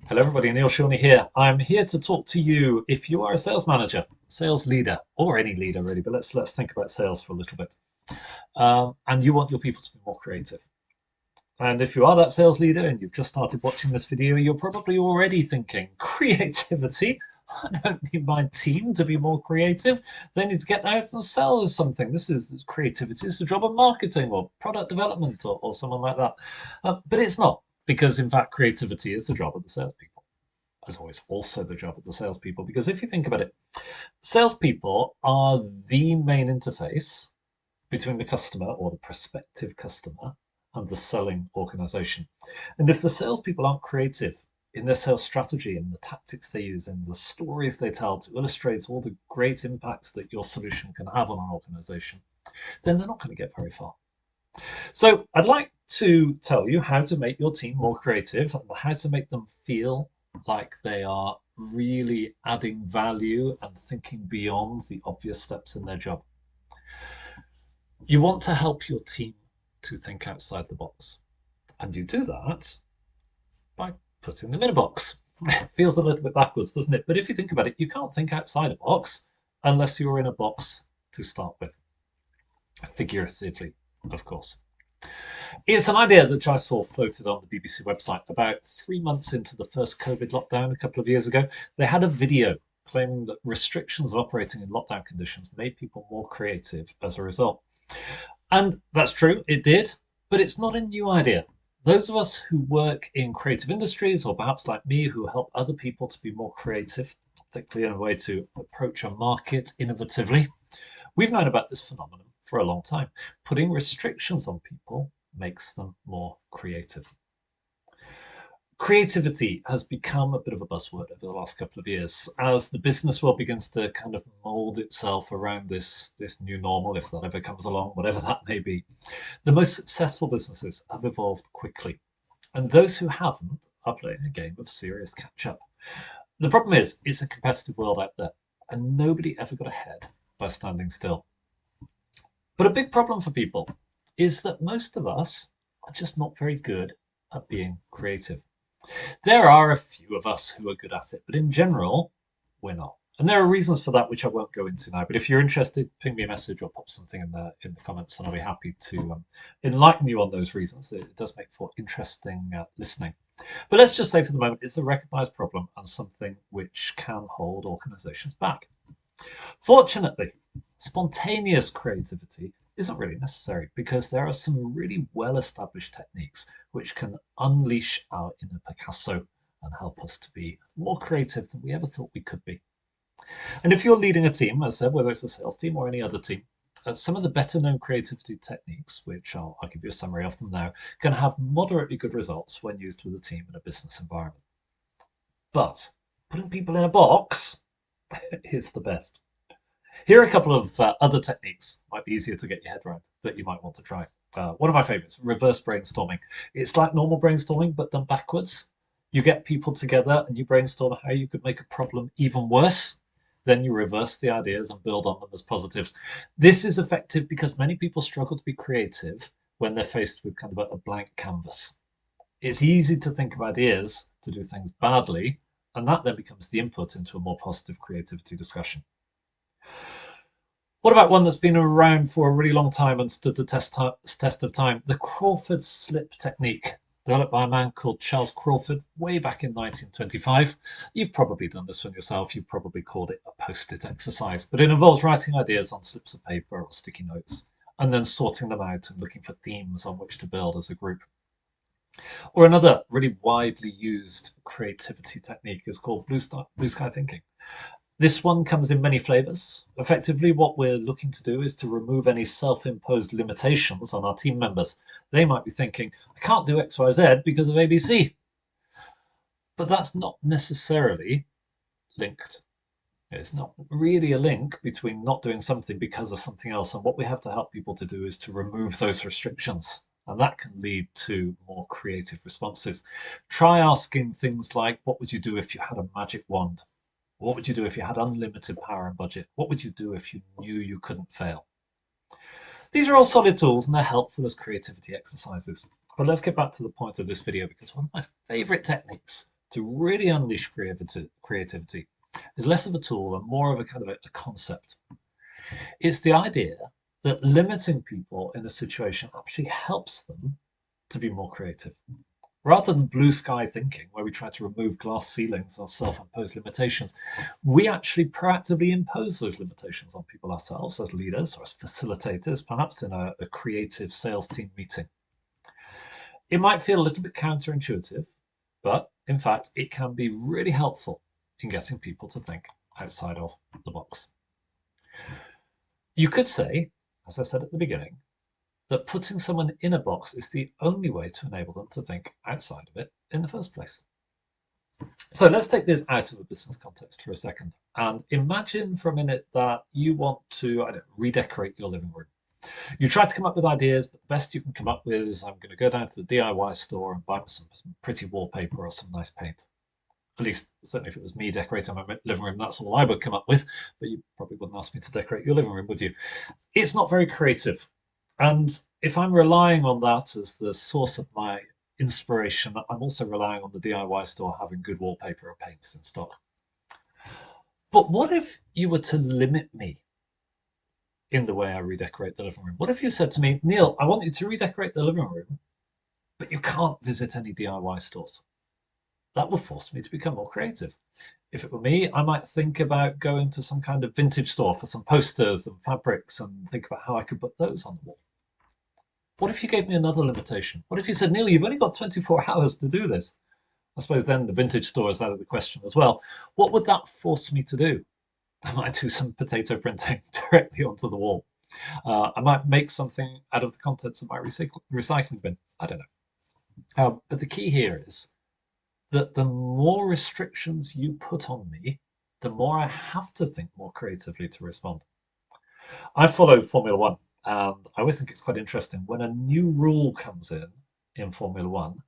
Hello everybody, Neil Shawnee here. I'm here to talk to you if you are a sales manager, sales leader, or any leader really, but let's think about sales for a little bit. And you want your people to be more creative. And if you are that sales leader and you've just started watching this video, you're probably already thinking, creativity? I don't need my team to be more creative. They need to get out and sell something. This creativity. It's the job of marketing or product development or someone like that. But it's not, because in fact, creativity is the job of the salespeople, as always, also the job of the salespeople. Because if you think about it, salespeople are the main interface between the customer or the prospective customer and the selling organization. And if the salespeople aren't creative in their sales strategy and the tactics they use and the stories they tell to illustrate all the great impacts that your solution can have on an organization, then they're not going to get very far. So I'd like to tell you how to make your team more creative and how to make them feel like they are really adding value and thinking beyond the obvious steps in their job. You want to help your team to think outside the box. And you do that by putting them in a box. Feels a little bit backwards, doesn't it? But if you think about it, you can't think outside a box unless you're in a box to start with. Figuratively, of course. It's an idea that I saw floated on the BBC website about 3 months into the first COVID lockdown a couple of years ago. They had a video claiming that restrictions of operating in lockdown conditions made people more creative as a result. And that's true, it did, but it's not a new idea. Those of us who work in creative industries, or perhaps like me, who help other people to be more creative, particularly in a way to approach a market innovatively, we've known about this phenomenon for a long time. Putting restrictions on people makes them more creative. Creativity has become a bit of a buzzword over the last couple of years as the business world begins to kind of mold itself around this new normal, if that ever comes along, whatever that may be. The most successful businesses have evolved quickly, and those who haven't are playing a game of serious catch up. The problem is, it's a competitive world out there, and nobody ever got ahead by standing still. But a big problem for people is that most of us are just not very good at being creative. There are a few of us who are good at it, but in general, we're not. And there are reasons for that, which I won't go into now. But if you're interested, ping me a message or pop something in the comments, and I'll be happy to enlighten you on those reasons. It does make for interesting listening. But let's just say for the moment, it's a recognised problem and something which can hold organisations back. Fortunately, spontaneous creativity isn't really necessary because there are some really well-established techniques which can unleash our inner Picasso and help us to be more creative than we ever thought we could be. And if you're leading a team, as I said, whether it's a sales team or any other team, some of the better known creativity techniques, which I'll give you a summary of them now, can have moderately good results when used with a team in a business environment. But putting people in a box is the best. Here are a couple of other techniques, might be easier to get your head around, that you might want to try. One of my favorites, reverse brainstorming. It's like normal brainstorming, but done backwards. You get people together and you brainstorm how you could make a problem even worse. Then you reverse the ideas and build on them as positives. This is effective because many people struggle to be creative when they're faced with kind of a blank canvas. It's easy to think of ideas to do things badly, and that then becomes the input into a more positive creativity discussion. What about one that's been around for a really long time and stood the test of time? The Crawford slip technique, developed by a man called Charles Crawford way back in 1925. You've probably done this one yourself. You've probably called it a post-it exercise, but it involves writing ideas on slips of paper or sticky notes and then sorting them out and looking for themes on which to build as a group. Or another really widely used creativity technique is called blue sky thinking. This one comes in many flavors. Effectively, what we're looking to do is to remove any self-imposed limitations on our team members. They might be thinking, I can't do X, Y, Z because of ABC. But that's not necessarily linked. It's not really a link between not doing something because of something else. And what we have to help people to do is to remove those restrictions. And that can lead to more creative responses. Try asking things like, what would you do if you had a magic wand? What would you do if you had unlimited power and budget? What would you do if you knew you couldn't fail? These are all solid tools and they're helpful as creativity exercises. But let's get back to the point of this video because one of my favorite techniques to really unleash creativity is less of a tool and more of a kind of a concept. It's the idea that limiting people in a situation actually helps them to be more creative. Rather than blue sky thinking, where we try to remove glass ceilings or self imposed limitations, we actually proactively impose those limitations on people ourselves as leaders or as facilitators, perhaps in a creative sales team meeting. It might feel a little bit counterintuitive, but in fact, it can be really helpful in getting people to think outside of the box. You could say, as I said at the beginning, that putting someone in a box is the only way to enable them to think outside of it in the first place. So let's take this out of a business context for a second and imagine for a minute that you want to redecorate your living room. You try to come up with ideas, but the best you can come up with is I'm going to go down to the DIY store and buy some pretty wallpaper or some nice paint. At least, certainly if it was me decorating my living room, that's all I would come up with. But you probably wouldn't ask me to decorate your living room, would you? It's not very creative. And if I'm relying on that as the source of my inspiration, I'm also relying on the DIY store having good wallpaper or paints in stock. But what if you were to limit me in the way I redecorate the living room? What if you said to me, Neil, I want you to redecorate the living room, but you can't visit any DIY stores? That would force me to become more creative. If it were me, I might think about going to some kind of vintage store for some posters and fabrics and think about how I could put those on the wall. What if you gave me another limitation? What if you said, Neil, you've only got 24 hours to do this? I suppose then the vintage store is out of the question as well. What would that force me to do? I might do some potato printing directly onto the wall. I might make something out of the contents of my recycling bin. I don't know. But the key here is that the more restrictions you put on me, the more I have to think more creatively to respond. I follow Formula One, and I always think it's quite interesting when a new rule comes in Formula One,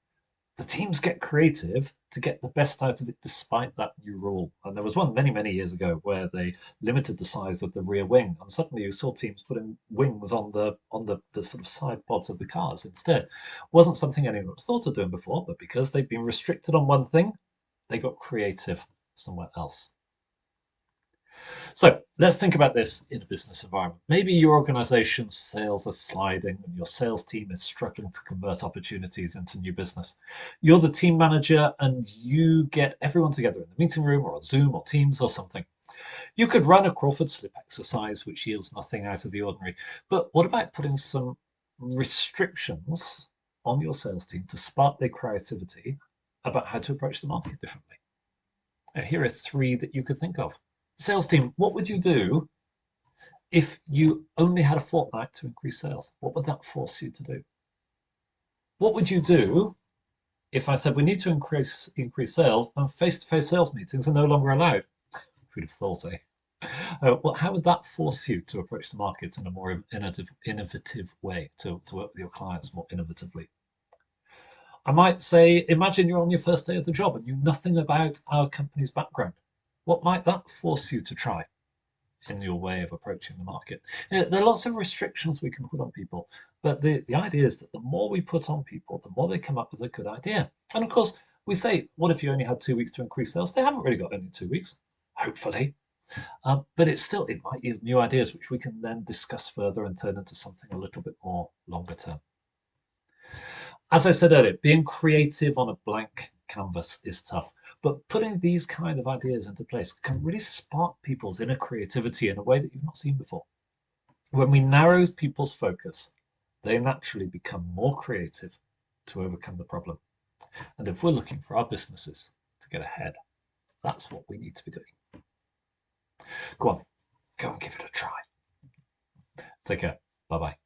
the teams get creative to get the best out of it despite that new rule. And there was one many, many years ago where they limited the size of the rear wing, and suddenly you saw teams putting wings on the sort of side pods of the cars instead. Wasn't something anyone was thought of doing before, but because they've been restricted on one thing, they got creative somewhere else. So let's think about this in a business environment. Maybe your organization's sales are sliding and your sales team is struggling to convert opportunities into new business. You're the team manager and you get everyone together in the meeting room or on Zoom or Teams or something. You could run a Crawford slip exercise, which yields nothing out of the ordinary. But what about putting some restrictions on your sales team to spark their creativity about how to approach the market differently? Here are three that you could think of. Sales team, what would you do if you only had a fortnight to increase sales? What would that force you to do? What would you do if I said we need to increase sales and face-to-face sales meetings are no longer allowed? Who'd have thought, eh? Well, how would that force you to approach the market in a more innovative way, to work with your clients more innovatively? I might say, imagine you're on your first day of the job and you know nothing about our company's background. What might that force you to try in your way of approaching the market? There are lots of restrictions we can put on people, but the idea is that the more we put on people, the more they come up with a good idea. And of course, we say, what if you only had 2 weeks to increase sales? They haven't really got only 2 weeks, hopefully. But it might yield new ideas, which we can then discuss further and turn into something a little bit more longer term. As I said earlier, being creative on a blank canvas is tough, but putting these kind of ideas into place can really spark people's inner creativity in a way that you've not seen before. When we narrow people's focus, they naturally become more creative to overcome the problem. And if we're looking for our businesses to get ahead, that's what we need to be doing. Go on, go and give it a try. Take care. Bye-bye.